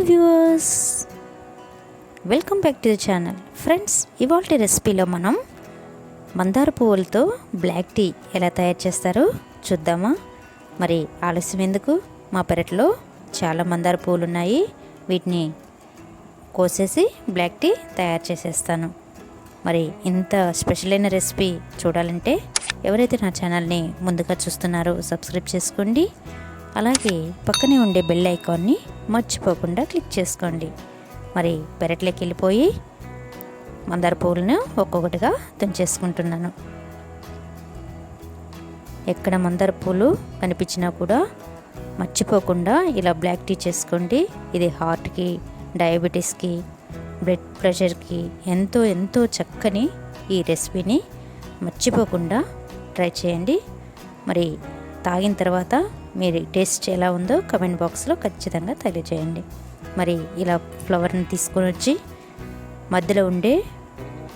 Viewers, welcome back to the channel. Friends, ఇవాళ రెసిపీలో మనం మందార పువ్వులతో బ్లాక్ టీ ఎలా తయారు చేస్తారో చూద్దామా? మరి ఆలస్యం ఎందుకు, మా పెరట్లో చాలా మందార పువ్వులు ఉన్నాయి. వీటిని కోసేసి బ్లాక్ టీ తయారు చేసేస్తాను. మరి ఇంత స్పెషల్ అయిన రెసిపీ చూడాలంటే ఎవరైతే నా ఛానల్ని ముందుగా చూస్తున్నారో సబ్స్క్రైబ్ చేసుకోండి. అలాగే పక్కనే ఉండే బెల్ ఐకాన్ని మర్చిపోకుండా క్లిక్ చేసుకోండి. మరి పెరట్లోకి వెళ్ళిపోయి మందార పువ్వులను ఒక్కొక్కటిగా తుంచేసుకుంటున్నాను. ఎక్కడ మందార పువ్వులు కనిపించినా కూడా మర్చిపోకుండా ఇలా బ్లాక్ టీ చేసుకోండి. ఇది హార్ట్కి, డయాబెటీస్కి, బ్లడ్ ప్రెషర్కి ఎంతో ఎంతో చక్కని ఈ రెసిపీని మర్చిపోకుండా ట్రై చేయండి. మరి తాగిన తర్వాత మీరు టేస్ట్ ఎలా ఉందో కమెంట్ బాక్స్లో ఖచ్చితంగా తెలియజేయండి. మరి ఇలా ఫ్లవర్ని తీసుకొని వచ్చి మధ్యలో ఉండే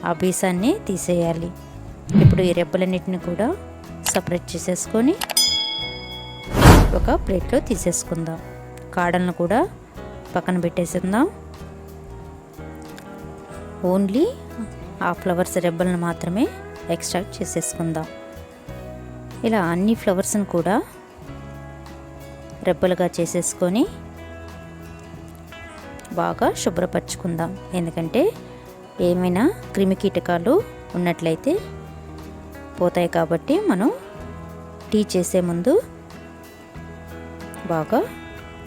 ఆ బీసాన్ని తీసేయాలి. ఇప్పుడు ఈ రెబ్బలన్నిటిని కూడా సపరేట్ చేసేసుకొని ఒక ప్లేట్లో తీసేసుకుందాం. కాడలను కూడా పక్కన పెట్టేసుకుందాం. ఓన్లీ ఆ ఫ్లవర్స్ రెబ్బలను మాత్రమే ఎక్స్ట్రాక్ట్ చేసేసుకుందాం. ఇలా అన్ని ఫ్లవర్స్ని కూడా రెబ్బలుగా చేసేసుకొని బాగా శుభ్రపరచుకుందాం. ఎందుకంటే ఏమైనా క్రిమికీటకాలు ఉన్నట్లయితే పోతాయి కాబట్టి మనం టీ చేసే ముందు బాగా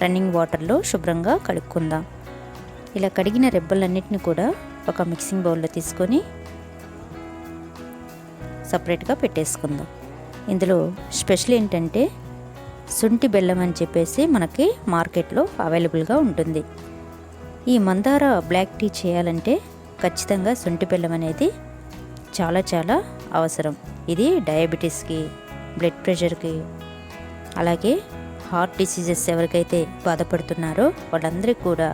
రన్నింగ్ వాటర్లో శుభ్రంగా కడుక్కుందాం. ఇలా కడిగిన రెబ్బలన్నిటిని కూడా ఒక మిక్సింగ్ బౌల్లో తీసుకొని సపరేట్గా పెట్టేసుకుందాం. ఇందులో స్పెషల్ ఏంటంటే శుంఠి బెల్లం అని చెప్పేసి మనకి మార్కెట్లో అవైలబుల్గా ఉంటుంది. ఈ మందార బ్లాక్ టీ చేయాలంటే ఖచ్చితంగా శుంఠి బెల్లం అనేది చాలా చాలా అవసరం. ఇది డయాబెటీస్కి, బ్లడ్ ప్రెషర్కి, అలాగే హార్ట్ డిసీజెస్ ఎవరికైతే బాధపడుతున్నారో వాళ్ళందరికీ కూడా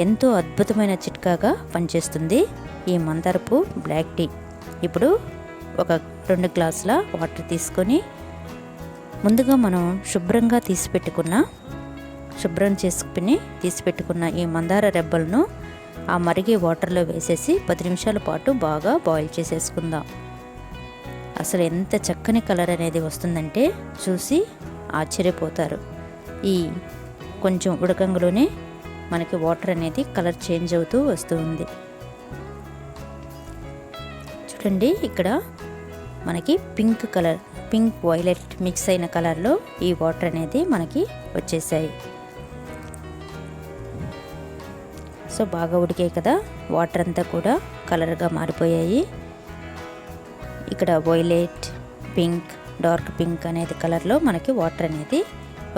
ఎంతో అద్భుతమైన చిట్కాగా పనిచేస్తుంది ఈ మందారపు బ్లాక్ టీ. ఇప్పుడు ఒక 2 గ్లాసుల వాటర్ తీసుకొని ముందుగా మనం శుభ్రం చేసుకుని తీసిపెట్టుకున్న ఈ మందార రెబ్బలను ఆ మరిగే వాటర్లో వేసేసి 10 నిమిషాల పాటు బాగా బాయిల్ చేసేసుకుందాం. అసలు ఎంత చక్కని కలర్ అనేది వస్తుందంటే చూసి ఆశ్చర్యపోతారు. ఈ కొంచెం ఉడకంలోనే మనకి వాటర్ అనేది కలర్ చేంజ్ అవుతూ వస్తుంది. చూడండి, ఇక్కడ మనకి పింక్ వైలెట్ మిక్స్ అయిన కలర్లో ఈ వాటర్ అనేది మనకి వచ్చేసాయి. సో బాగా ఉడికాయి కదా, వాటర్ అంతా కూడా కలర్గా మారిపోయాయి. ఇక్కడ వైలెట్, పింక్, డార్క్ పింక్ అనేది కలర్లో మనకి వాటర్ అనేది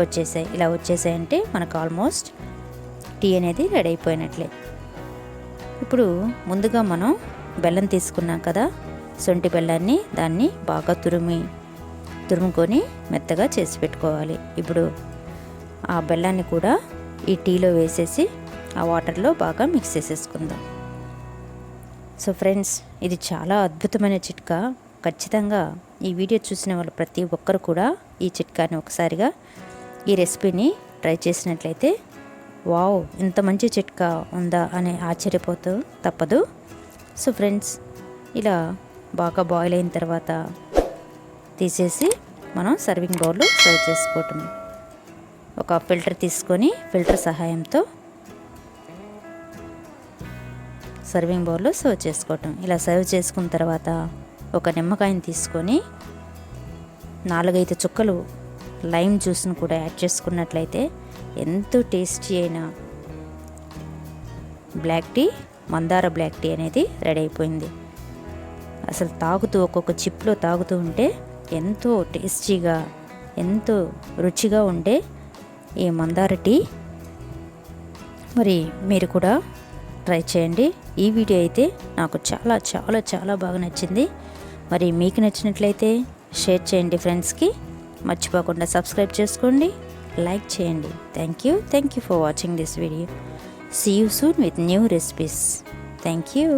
వచ్చేసాయి. ఇలా వచ్చేసాయంటే మనకు ఆల్మోస్ట్ టీ అనేది రెడీ అయిపోయినట్లే. ఇప్పుడు ముందుగా మనం బెల్లం తీసుకున్నాం కదా, శొంఠి బెల్లాన్ని, దాన్ని బాగా తురుముకొని మెత్తగా చేసి పెట్టుకోవాలి. ఇప్పుడు ఆ బెల్లాన్ని కూడా ఈ టీలో వేసేసి ఆ వాటర్లో బాగా మిక్స్ చేసేసుకుందాం. సో ఫ్రెండ్స్, ఇది చాలా అద్భుతమైన చిట్కా. ఖచ్చితంగా ఈ వీడియో చూసిన వాళ్ళు ప్రతి ఒక్కరు కూడా ఈ చిట్కాని ఒకసారిగా ఈ రెసిపీని ట్రై చేసినట్లయితే వావ్, ఇంత మంచి చిట్కా ఉందా అని ఆశ్చర్యపోతూ తప్పదు. సో ఫ్రెండ్స్, ఇలా బాగా బాయిల్ అయిన తర్వాత తీసేసి మనం సర్వింగ్ బౌల్లో సర్వ్ చేసుకోవటం. ఒక ఫిల్టర్ తీసుకొని ఫిల్టర్ సహాయంతో సర్వింగ్ బౌల్లో సర్వ్ చేసుకోవటం. ఇలా సర్వ్ చేసుకున్న తర్వాత ఒక నిమ్మకాయని తీసుకొని 4-5 చుక్కలు లైమ్ జ్యూస్ను కూడా యాడ్ చేసుకున్నట్లయితే ఎంతో టేస్టీ అయిన బ్లాక్ టీ, మందార బ్లాక్ టీ అనేది రెడీ అయిపోయింది. అసలు తాగుతూ ఒక్కొక్క చిప్లో తాగుతూ ఉంటే ఎంతో టేస్టీగా, ఎంతో రుచిగా ఉండే ఈ మందార టీ మరి మీరు కూడా ట్రై చేయండి. ఈ వీడియో అయితే నాకు చాలా చాలా చాలా బాగా నచ్చింది. మరి మీకు నచ్చినట్లయితే షేర్ చేయండి ఫ్రెండ్స్కి. మర్చిపోకుండా సబ్స్క్రైబ్ చేసుకోండి, లైక్ చేయండి. Thank you for watching this video. See you soon with new recipes. Thank you.